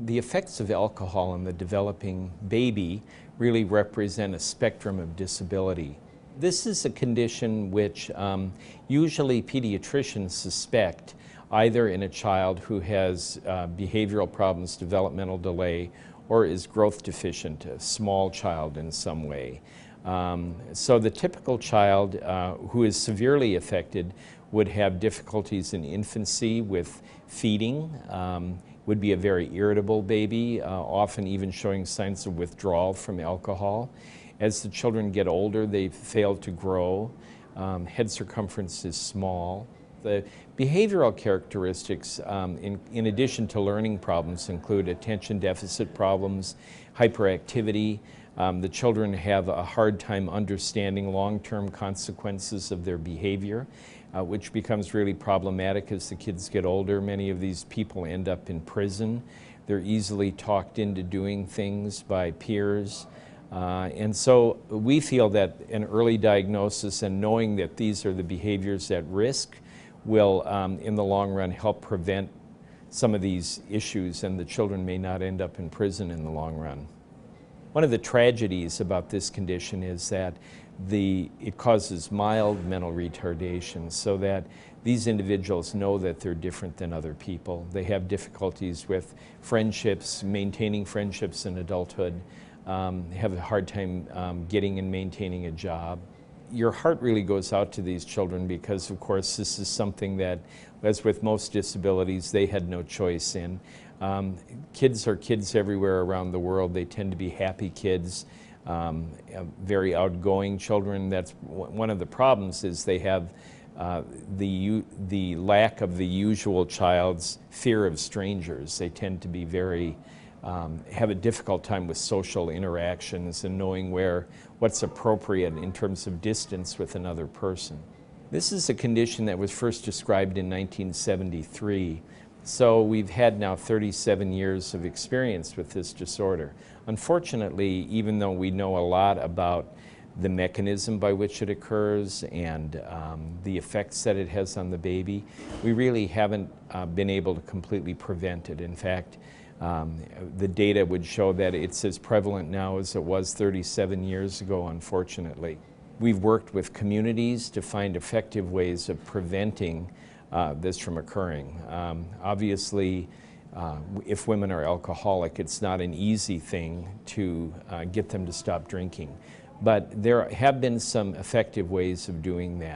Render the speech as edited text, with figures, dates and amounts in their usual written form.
The effects of alcohol on the developing baby really represent a spectrum of disability. This is a condition which usually pediatricians suspect either in a child who has behavioral problems, developmental delay, or is growth deficient, a small child in some way. So the typical child who is severely affected would have difficulties in infancy with feeding, would be a very irritable baby, often even showing signs of withdrawal from alcohol. As the children get older, they fail to grow. Head circumference is small. The behavioral characteristics, in addition to learning problems, include attention deficit problems, hyperactivity. The children have a hard time understanding long-term consequences of their behavior, which becomes really problematic as the kids get older. Many of these people end up in prison. They're easily talked into doing things by peers. And so we feel that an early diagnosis and knowing that these are the behaviors at risk will, in the long run, help prevent some of these issues, and the children may not end up in prison in the long run. One of the tragedies about this condition is that it causes mild mental retardation, so that these individuals know that they're different than other people. They have difficulties with friendships, maintaining friendships in adulthood, have a hard time getting and maintaining a job. Your heart really goes out to these children because, of course, this is something that, as with most disabilities, they had no choice in. Kids are kids everywhere around the world. They tend to be happy kids, very outgoing children. That's one of the problems, is they have the lack of the usual child's fear of strangers. They tend to be very have a difficult time with social interactions and knowing what's appropriate in terms of distance with another person. This is a condition that was first described in 1973, so we've had now 37 years of experience with this disorder. Unfortunately, even though we know a lot about the mechanism by which it occurs and the effects that it has on the baby, we really haven't been able to completely prevent it. In fact, the data would show that it's as prevalent now as it was 37 years ago, unfortunately. We've worked with communities to find effective ways of preventing this from occurring. Obviously, if women are alcoholic, it's not an easy thing to get them to stop drinking. But there have been some effective ways of doing that.